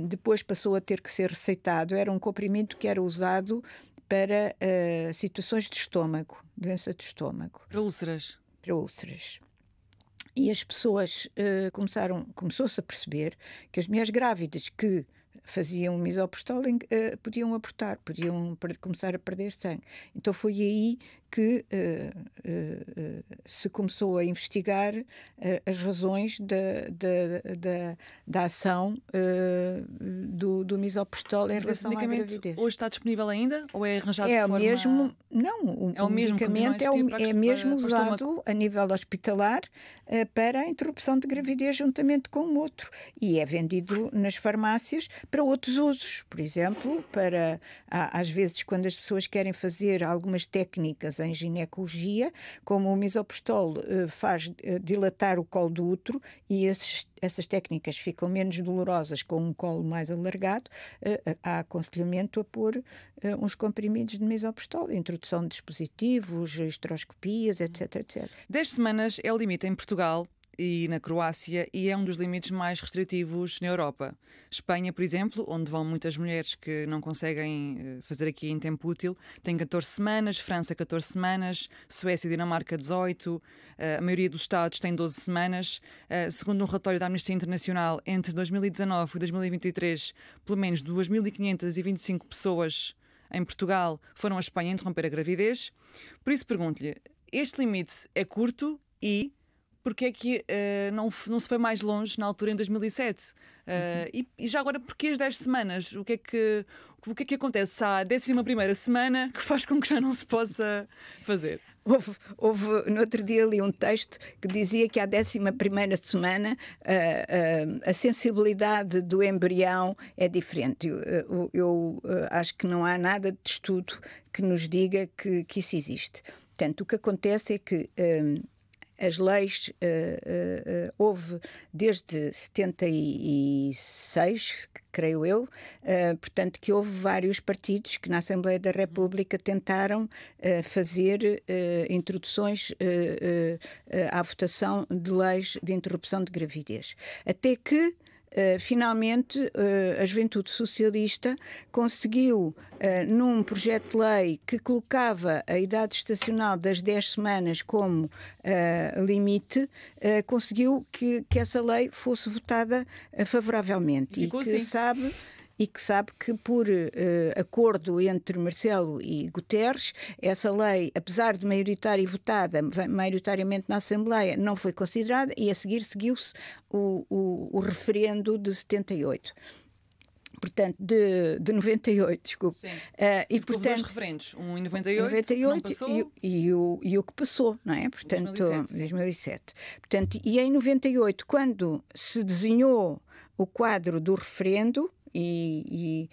B: depois passou a ter que ser receitado. Era um comprimido que era usado para situações de estômago, doença de estômago.
A: Para úlceras.
B: Para úlceras. E as pessoas começou-se a perceber que as mulheres grávidas que faziam misoprostol podiam abortar, podiam começar a perder sangue. Então foi aí que se começou a investigar as razões da ação do misoprostol em relação à gravidez.
A: Hoje está disponível ainda ou é arranjado de forma...
B: Mesmo, não, o medicamento é mesmo usado a nível hospitalar para a interrupção de gravidez juntamente com o outro, e é vendido nas farmácias para outros usos, por exemplo, às vezes quando as pessoas querem fazer algumas técnicas em ginecologia, como o misoprostol faz dilatar o colo do útero, e essas técnicas ficam menos dolorosas com um colo mais alargado, há aconselhamento a pôr uns comprimidos de misoprostol, introdução de dispositivos, esteroscopias, etc, etc.
A: 10 semanas é o limite em Portugal e na Croácia, e é um dos limites mais restritivos na Europa. Espanha, por exemplo, onde vão muitas mulheres que não conseguem fazer aqui em tempo útil, tem 14 semanas, França 14 semanas, Suécia e Dinamarca 18, a maioria dos Estados tem 12 semanas. Segundo um relatório da Amnistia Internacional, entre 2019 e 2023, pelo menos 2.525 pessoas em Portugal foram à Espanha interromper a gravidez. Por isso pergunto-lhe, este limite é curto e porque é que não se foi mais longe na altura, em 2007? E já agora, porquê as 10 semanas? O que é que acontece à 11ª semana que faz com que já não se possa fazer?
B: No outro dia li um texto que dizia que à 11ª semana a sensibilidade do embrião é diferente. Eu acho que não há nada de estudo que nos diga que isso existe. Portanto, o que acontece é que as leis houve desde 76, creio eu, portanto que houve vários partidos que na Assembleia da República tentaram fazer introduções à votação de leis de interrupção de gravidez. Até que finalmente, a Juventude Socialista conseguiu, num projeto de lei que colocava a idade estacional das 10 semanas como limite, conseguiu que essa lei fosse votada favoravelmente. E que sabe que por acordo entre Marcelo e Guterres, essa lei, apesar de maioritária e votada maioritariamente na Assembleia, não foi considerada, e a seguir seguiu-se o referendo de 78. Portanto, de 98, desculpe.
A: Sim. E portanto, houve dois referendos, um em 98 não passou,
B: e o que passou, não é? Portanto, 2007. Portanto, e em 98, quando se desenhou o quadro do referendo, e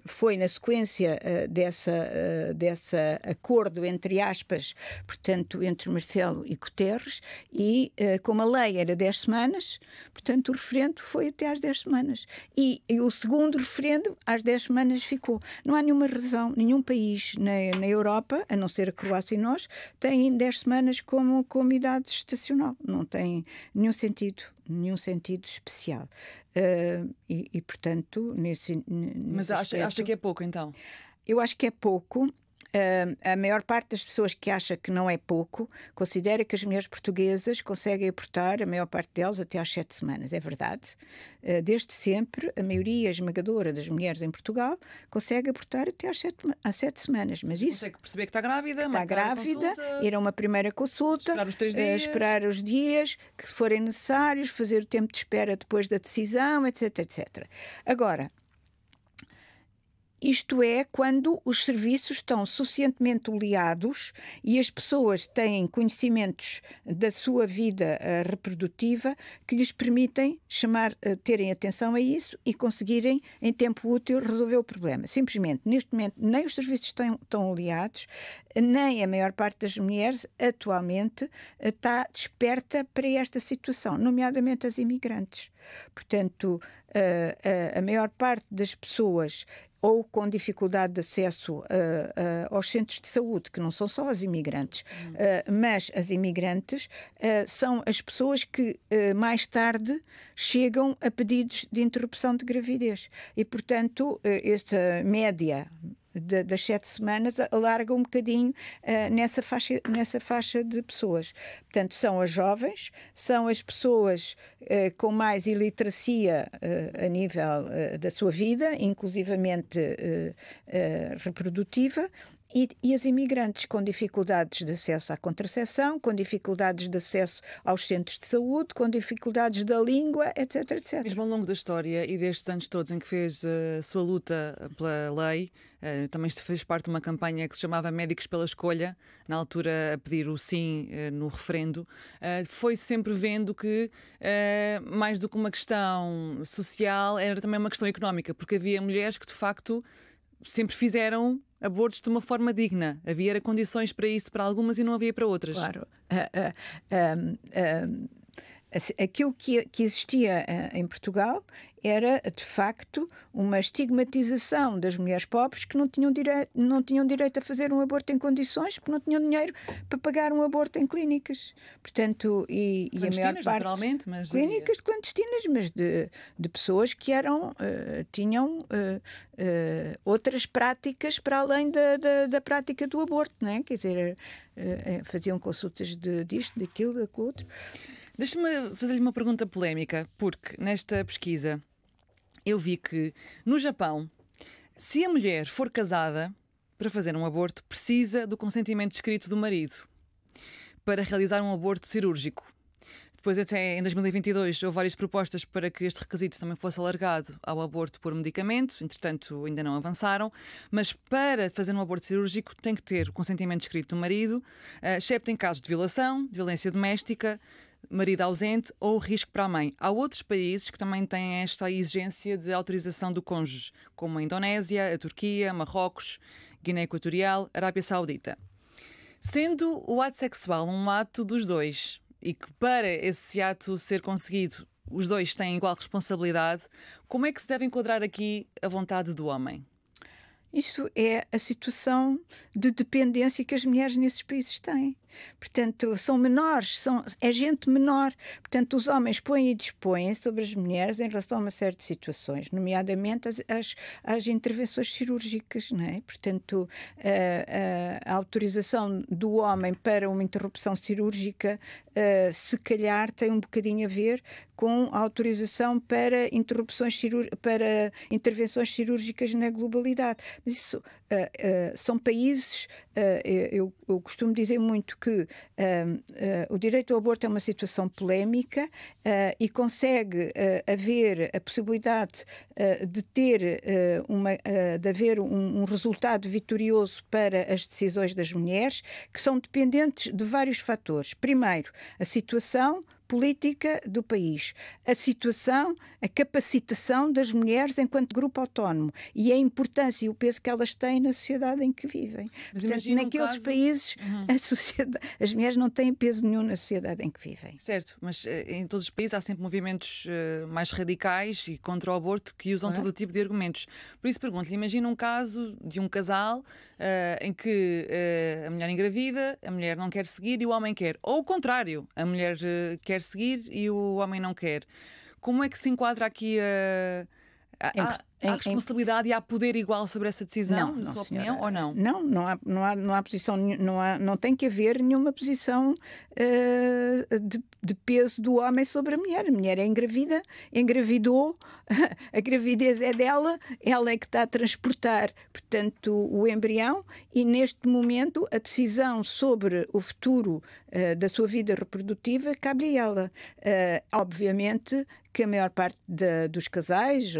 B: foi na sequência desse acordo, entre aspas, portanto, entre Marcelo e Guterres, e como a lei era 10 semanas, portanto, o referendo foi até às 10 semanas. E o segundo referendo, às 10 semanas, ficou. Não há nenhuma razão, nenhum país na Europa, a não ser a Croácia e nós, tem 10 semanas como idade estacional. Não tem nenhum sentido especial. E portanto,
A: Mas acha que é pouco, então?
B: Eu acho que é pouco. A maior parte das pessoas que acha que não é pouco considera que as mulheres portuguesas conseguem abortar, a maior parte delas, até às 7 semanas. É verdade. Desde sempre, a maioria esmagadora das mulheres em Portugal consegue abortar até às 7 semanas. Mas isso
A: consegue perceber que está grávida,
B: ir a uma primeira consulta,
A: esperar os 3 dias,
B: esperar os dias que forem necessários, fazer o tempo de espera depois da decisão, etc, etc. Agora, isto é quando os serviços estão suficientemente oleados e as pessoas têm conhecimentos da sua vida reprodutiva que lhes permitem terem atenção a isso e conseguirem, em tempo útil, resolver o problema. Simplesmente, neste momento, nem os serviços estão oleados, nem a maior parte das mulheres, atualmente, está desperta para esta situação, nomeadamente as imigrantes. Portanto, a maior parte das pessoas ou com dificuldade de acesso aos centros de saúde, que não são só as imigrantes, mas as imigrantes são as pessoas que mais tarde chegam a pedidos de interrupção de gravidez. E, portanto, esta média das 7 semanas alarga um bocadinho nessa faixa de pessoas. Portanto, são as jovens, são as pessoas com mais iliteracia a nível da sua vida, inclusivamente reprodutiva, E as imigrantes com dificuldades de acesso à contracepção, com dificuldades de acesso aos centros de saúde, com dificuldades da língua, etc, etc.
A: Mesmo ao longo da história e destes anos todos em que fez a sua luta pela lei, também fez parte de uma campanha que se chamava Médicos pela Escolha, na altura a pedir o sim no referendo, foi sempre vendo que, mais do que uma questão social, era também uma questão económica, porque havia mulheres que de facto sempre fizeram abortos de uma forma digna. Havia condições para isso para algumas e não havia para outras.
B: Claro. Aquilo que existia em Portugal era, de facto, uma estigmatização das mulheres pobres que não tinham direito a fazer um aborto em condições, porque não tinham dinheiro para pagar um aborto em clínicas. Portanto, e a maior parte,
A: naturalmente, mas
B: clínicas clandestinas, mas de pessoas que tinham outras práticas para além da prática do aborto, não é? Quer dizer, faziam consultas disto, daquilo, daquilo outro.
A: Deixa-me fazer-lhe uma pergunta polémica, porque nesta pesquisa eu vi que no Japão, se a mulher for casada para fazer um aborto, precisa do consentimento escrito do marido para realizar um aborto cirúrgico. Depois, até em 2022, houve várias propostas para que este requisito também fosse alargado ao aborto por medicamento, entretanto ainda não avançaram, mas para fazer um aborto cirúrgico tem que ter o consentimento escrito do marido, excepto em casos de violação, de violência doméstica, marido ausente ou risco para a mãe. Há outros países que também têm esta exigência de autorização do cônjuge, como a Indonésia, a Turquia, Marrocos, Guiné Equatorial, Arábia Saudita. Sendo o ato sexual um ato dos dois e que para esse ato ser conseguido os dois têm igual responsabilidade, como é que se deve enquadrar aqui a vontade do homem?
B: Isso é a situação de dependência que as mulheres nesses países têm. Portanto, são menores, é gente menor. Portanto, os homens põem e dispõem sobre as mulheres em relação a uma série de situações, nomeadamente as intervenções cirúrgicas, não é? Portanto, a autorização do homem para uma interrupção cirúrgica, se calhar, tem um bocadinho a ver com a autorização para para intervenções cirúrgicas na globalidade. Mas isso são países, eu costumo dizer muito que o direito ao aborto é uma situação polémica e consegue haver a possibilidade de haver um resultado vitorioso para as decisões das mulheres, que são dependentes de vários fatores. Primeiro, a situação política do país, a situação, a capacitação das mulheres enquanto grupo autónomo e a importância e o peso que elas têm na sociedade em que vivem.
A: Mas
B: portanto, naqueles países as mulheres não têm peso nenhum na sociedade em que vivem.
A: Certo, mas em todos os países há sempre movimentos mais radicais e contra o aborto que usam todo tipo de argumentos. Por isso pergunto-lhe, imagina um caso de um casal em que a mulher engravida, a mulher não quer seguir e o homem quer. Ou o contrário, a mulher quer seguir e o homem não quer. Como é que se enquadra aqui há responsabilidade e há poder igual sobre essa decisão, na sua opinião, ou não?
B: Não há posição, não tem que haver nenhuma posição de peso do homem sobre a mulher. A mulher é engravida, engravidou, a gravidez é dela, ela é que está a transportar, portanto, o embrião, e neste momento a decisão sobre o futuro da sua vida reprodutiva cabe a ela. Obviamente que a maior parte dos casais,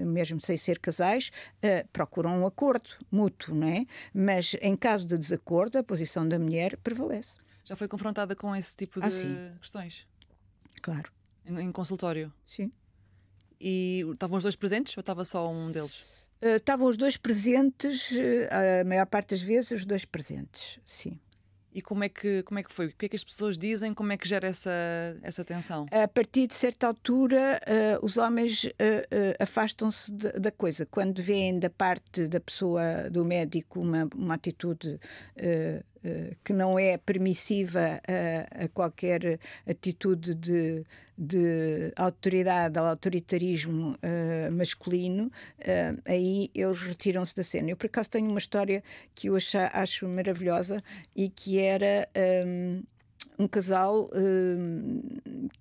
B: mesmo sem ser casais, procuram um acordo mútuo, não é? Mas em caso de desacordo, a posição da mulher prevalece.
A: Já foi confrontada com esse tipo de questões?
B: Claro.
A: Em consultório?
B: Sim.
A: E estavam os dois presentes ou estava só um deles?
B: Estavam os dois presentes, a maior parte das vezes os dois presentes, sim.
A: E como é que foi? O que é que as pessoas dizem? Como é que gera essa tensão?
B: A partir de certa altura, os homens afastam-se da coisa. Quando veem da parte da pessoa, do médico, uma atitude que não é permissiva a qualquer atitude de autoridade ou autoritarismo masculino, aí eles retiram-se da cena. Eu, por acaso, tenho uma história que eu acho maravilhosa e que era um casal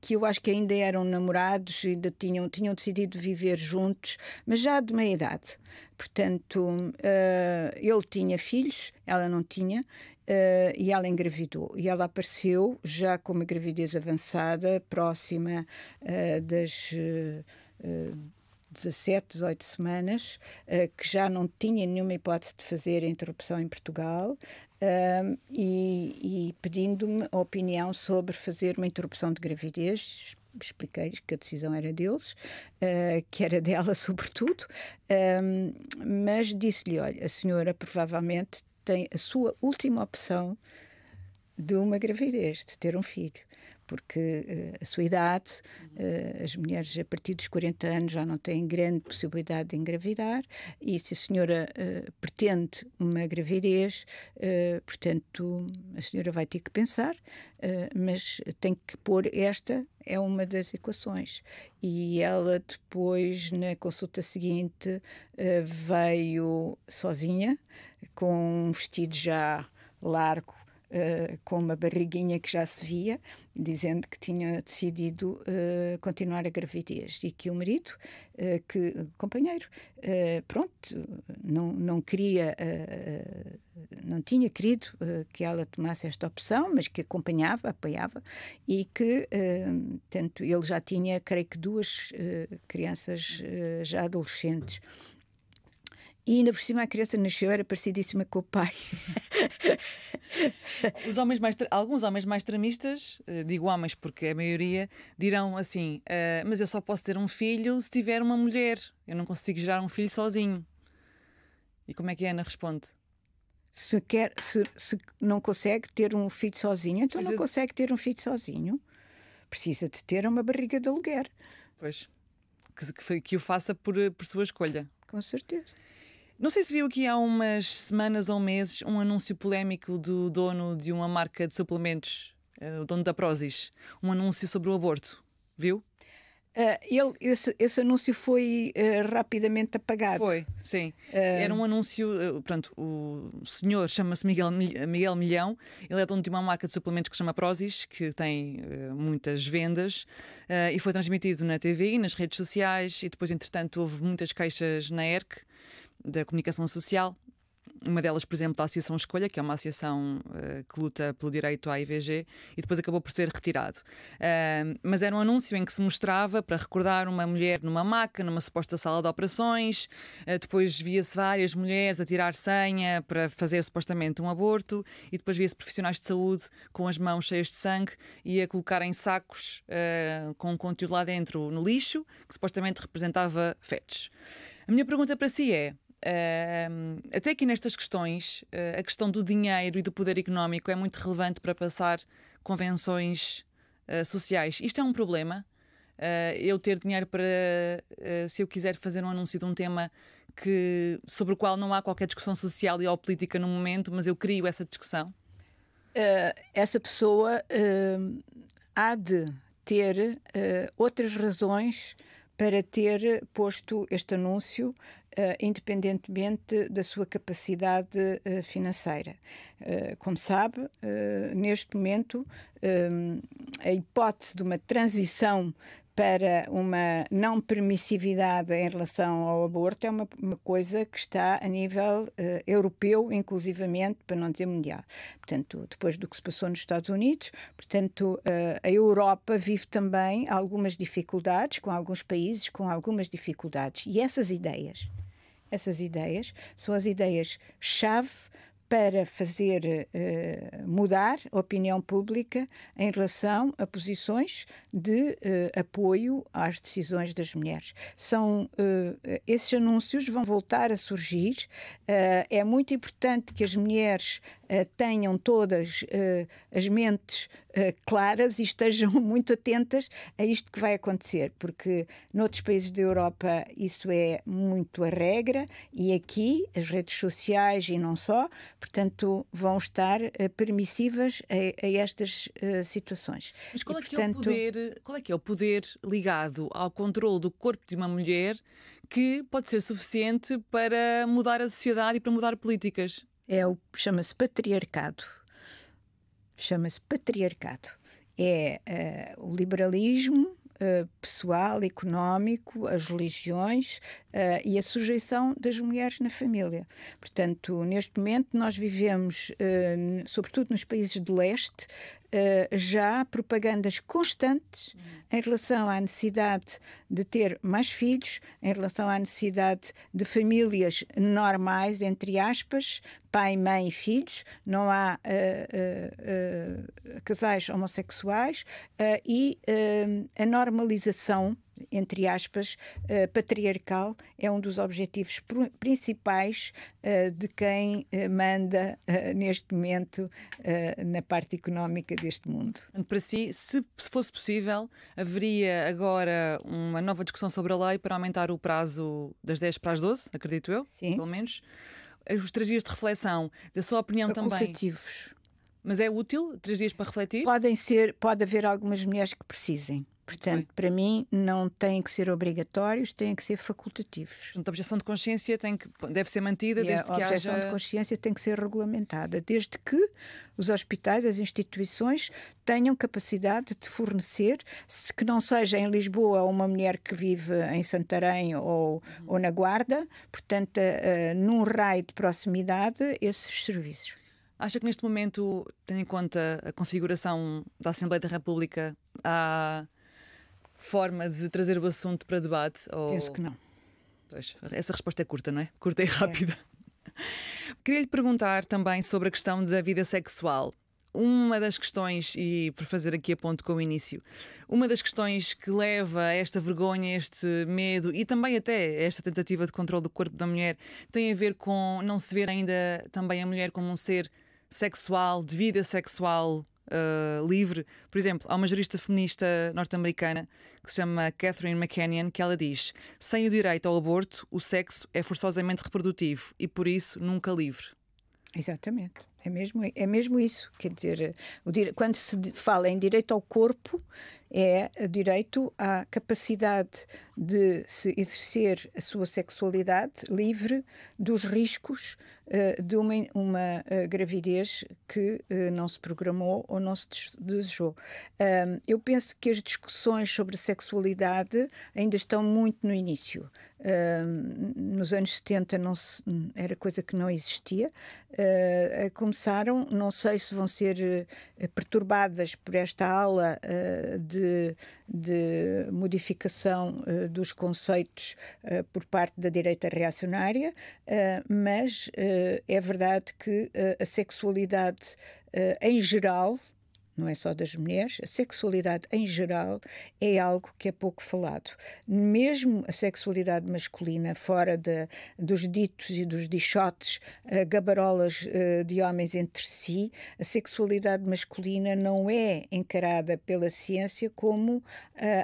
B: que eu acho que ainda eram namorados, ainda tinham decidido viver juntos, mas já de meia idade. Portanto, ele tinha filhos, ela não tinha, e ela engravidou. E ela apareceu já com uma gravidez avançada, próxima das 17, 18 semanas, que já não tinha nenhuma hipótese de fazer a interrupção em Portugal. E pedindo-me a opinião sobre fazer uma interrupção de gravidez. Expliquei-lhes que a decisão era deles, que era dela sobretudo, mas disse-lhe, olha, a senhora provavelmente tem a sua última opção de uma gravidez, de ter um filho, porque a sua idade, as mulheres a partir dos 40 anos já não têm grande possibilidade de engravidar, e se a senhora pretende uma gravidez, portanto, a senhora vai ter que pensar, mas tem que pôr esta, é uma das equações. E ela depois, na consulta seguinte, veio sozinha, com um vestido já largo, com uma barriguinha que já se via, dizendo que tinha decidido continuar a gravidez e que o marido, companheiro, pronto, não queria, não tinha querido que ela tomasse esta opção, mas que acompanhava, apoiava, e que, tanto ele já tinha, creio que 2 crianças já adolescentes. E ainda por cima a criança nasceu, era parecidíssima com o pai.
A: Alguns homens mais extremistas, digo homens porque a maioria, dirão assim, mas eu só posso ter um filho se tiver uma mulher. Eu não consigo gerar um filho sozinho. E como é que a Ana responde?
B: Se não consegue ter um filho sozinho, então não consegue ter um filho sozinho. Precisa de ter uma barriga de aluguer.
A: Pois, que o faça por sua escolha.
B: Com certeza.
A: Não sei se viu aqui há umas semanas ou meses um anúncio polémico do dono de uma marca de suplementos, o dono da Prozis, um anúncio sobre o aborto. Viu?
B: Esse anúncio foi rapidamente apagado.
A: Foi, sim. Era um anúncio, pronto, o senhor chama-se Miguel Milhão, ele é dono de uma marca de suplementos que se chama Prozis, que tem muitas vendas, e foi transmitido na TV, nas redes sociais, e depois, entretanto, houve muitas queixas na ERC, da comunicação social, uma delas, por exemplo, da Associação Escolha, que é uma associação que luta pelo direito à IVG, e depois acabou por ser retirado. Mas era um anúncio em que se mostrava, para recordar uma mulher numa maca, numa suposta sala de operações, depois via-se várias mulheres a tirar senha para fazer supostamente um aborto, e depois via-se profissionais de saúde com as mãos cheias de sangue e a colocar em sacos com um conteúdo lá dentro no lixo, que supostamente representava fetos. A minha pergunta para si é, até aqui nestas questões, a questão do dinheiro e do poder económico é muito relevante para passar convenções sociais. Isto é um problema? Eu ter dinheiro para, se eu quiser fazer um anúncio de um tema sobre o qual não há qualquer discussão social ou política no momento, mas eu crio essa discussão?
B: Essa pessoa há de ter outras razões para ter posto este anúncio, independentemente da sua capacidade financeira. Como sabe, neste momento, a hipótese de uma transição para uma não permissividade em relação ao aborto é uma coisa que está a nível europeu, inclusivamente, para não dizer mundial. Portanto, depois do que se passou nos Estados Unidos, portanto, a Europa vive também algumas dificuldades, com alguns países com algumas dificuldades. E essas ideias são as ideias-chave para fazer mudar a opinião pública em relação a posições de apoio às decisões das mulheres. Esses anúncios vão voltar a surgir. É muito importante que as mulheres tenham todas as mentes claras e estejam muito atentas a isto que vai acontecer, porque noutros países da Europa isso é muito a regra, e aqui as redes sociais e não só, portanto, vão estar permissivas a estas situações.
A: Mas qual é que é o poder ligado ao controle do corpo de uma mulher que pode ser suficiente para mudar a sociedade e para mudar políticas?
B: Chama-se patriarcado. chama-se patriarcado. É o liberalismo pessoal, económico, as religiões e a sujeição das mulheres na família. Portanto, neste momento nós vivemos, sobretudo nos países de leste, já propagandas constantes em relação à necessidade de ter mais filhos, em relação à necessidade de famílias normais, entre aspas, pai, mãe e filhos, não há casais homossexuais e a normalização, entre aspas, patriarcal é um dos objetivos principais de quem manda neste momento na parte económica deste mundo.
A: Para si, se fosse possível, haveria agora uma nova discussão sobre a lei para aumentar o prazo das 10 para as 12, acredito eu,
B: Sim.
A: pelo menos. Os 3 dias de reflexão, da sua opinião também.
B: Facultativos.
A: Mas é útil 3 dias para refletir?
B: Pode haver algumas mulheres que precisem. Portanto, para mim, não têm que ser obrigatórios, têm que ser facultativos.
A: Portanto, a objeção de consciência deve ser mantida desde que haja...
B: A objeção de consciência tem que ser regulamentada, desde que os hospitais, as instituições, tenham capacidade de fornecer, que não seja em Lisboa uma mulher que vive em Santarém ou na Guarda, portanto, num raio de proximidade, esses serviços.
A: Acha que neste momento, tendo em conta a configuração da Assembleia da República, há forma de trazer o assunto para debate?
B: Penso que não.
A: Pois, essa resposta é curta, não é? Curta e rápida. Queria-lhe perguntar também sobre a questão da vida sexual. Uma das questões, e por fazer aqui a ponto com o início, uma das questões que leva a esta vergonha, este medo e também até esta tentativa de controle do corpo da mulher tem a ver com não se ver ainda também a mulher como um ser sexual, de vida sexual livre. Por exemplo, há uma jurista feminista norte-americana que se chama Catherine McKennion, que ela diz: sem o direito ao aborto, o sexo é forçosamente reprodutivo e por isso nunca livre.
B: Exatamente, é mesmo isso. Quer dizer, quando se fala em direito ao corpo, é direito à capacidade de se exercer a sua sexualidade livre dos riscos de uma gravidez que não se programou ou não se desejou. Eu penso que as discussões sobre sexualidade ainda estão muito no início. Nos anos 70 era coisa que não existia. Começaram, não sei se vão ser perturbadas por esta ala de modificação dos conceitos por parte da direita reacionária, mas é verdade que a sexualidade em geral, não é só das mulheres, a sexualidade em geral é algo que é pouco falado. Mesmo a sexualidade masculina, fora dos ditos e dos dichotes, gabarolas de homens entre si, a sexualidade masculina não é encarada pela ciência como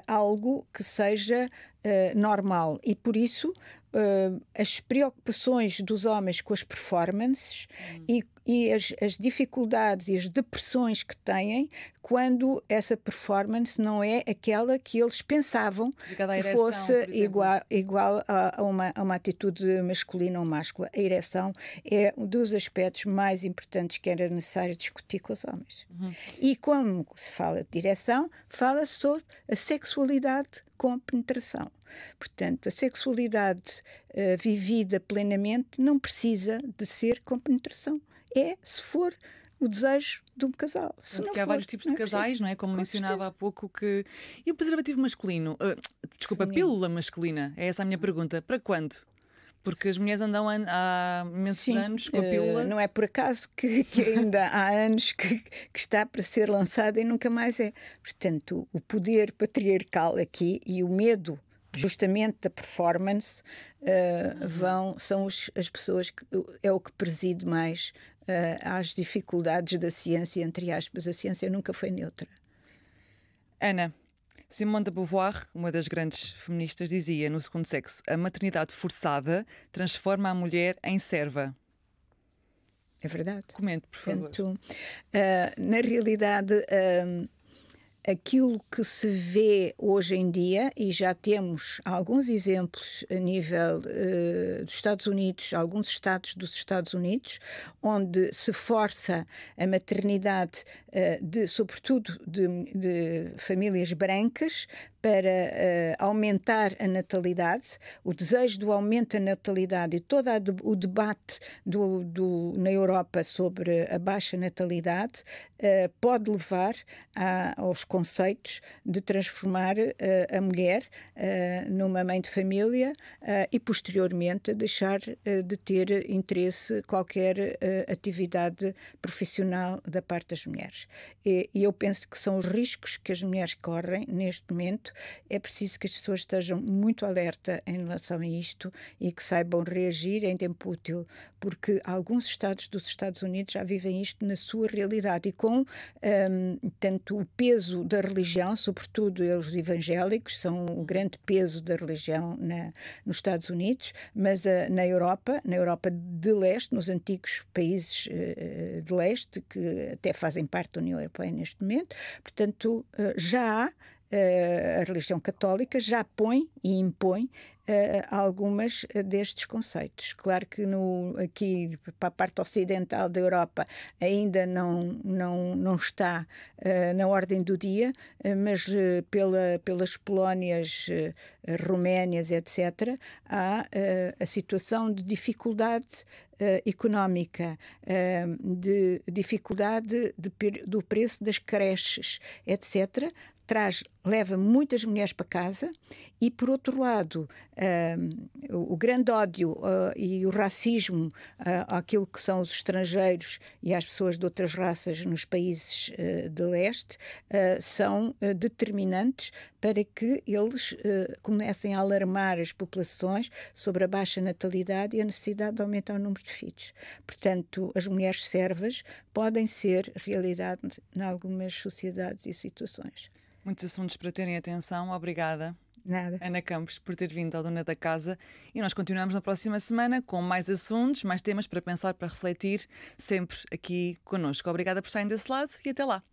B: algo que seja normal. E por isso as preocupações dos homens com as performances e as dificuldades e as depressões que têm quando essa performance não é aquela que eles pensavam que fosse igual a uma atitude masculina ou máscula. A ereção é um dos aspectos mais importantes que era necessário discutir com os homens. E como se fala de ereção, fala-se sobre a sexualidade com penetração. Portanto, a sexualidade vivida plenamente não precisa de ser com penetração. É se for o desejo de um casal.
A: Porque há vários tipos de casais, não é? Como mencionava há pouco que... E o preservativo masculino? Desculpa, a pílula masculina? É essa a minha pergunta. Para quando? Porque as mulheres andam há imensos anos com a pílula.
B: Não é por acaso que ainda há anos que está para ser lançada e nunca mais é. Portanto, o poder patriarcal aqui e o medo justamente da performance são as pessoas que é o que preside mais às dificuldades da ciência, entre aspas. A ciência nunca foi neutra.
A: Ana, Simone de Beauvoir, uma das grandes feministas, dizia no Segundo Sexo: a maternidade forçada transforma a mulher em serva.
B: É verdade.
A: Comente, por favor.
B: Portanto, na realidade, aquilo que se vê hoje em dia, e já temos alguns exemplos a nível dos Estados Unidos, alguns estados dos Estados Unidos, onde se força a maternidade, sobretudo de famílias brancas, para aumentar a natalidade, o desejo do aumento da natalidade e todo o debate na Europa sobre a baixa natalidade pode levar aos conceitos de transformar a mulher numa mãe de família e posteriormente deixar de ter interesse qualquer atividade profissional da parte das mulheres. E eu penso que são os riscos que as mulheres correm neste momento. É preciso que as pessoas estejam muito alerta em relação a isto e que saibam reagir em tempo útil, porque alguns estados dos Estados Unidos já vivem isto na sua realidade e com tanto o peso da religião, sobretudo os evangélicos, são o grande peso da religião nos Estados Unidos, mas na Europa de leste, nos antigos países de leste, que até fazem parte da União Europeia neste momento, portanto, já há a religião católica já põe e impõe algumas destes conceitos. Claro que aqui para a parte ocidental da Europa ainda não está na ordem do dia, mas pelas Polónias, Roménias, etc., há a situação de dificuldade económica, de dificuldade do preço das creches, etc., leva muitas mulheres para casa e, por outro lado, o grande ódio e o racismo àquilo que são os estrangeiros e às pessoas de outras raças nos países de leste são determinantes para que eles comecem a alarmar as populações sobre a baixa natalidade e a necessidade de aumentar o número de filhos. Portanto, as mulheres servas podem ser realidade em algumas sociedades e situações.
A: Muitos assuntos para terem atenção. Obrigada.
B: Nada.
A: Ana Campos, por ter vindo ao Dona da Casa. E nós continuamos na próxima semana com mais assuntos, mais temas para pensar, para refletir, sempre aqui connosco. Obrigada por estarem desse lado e até lá.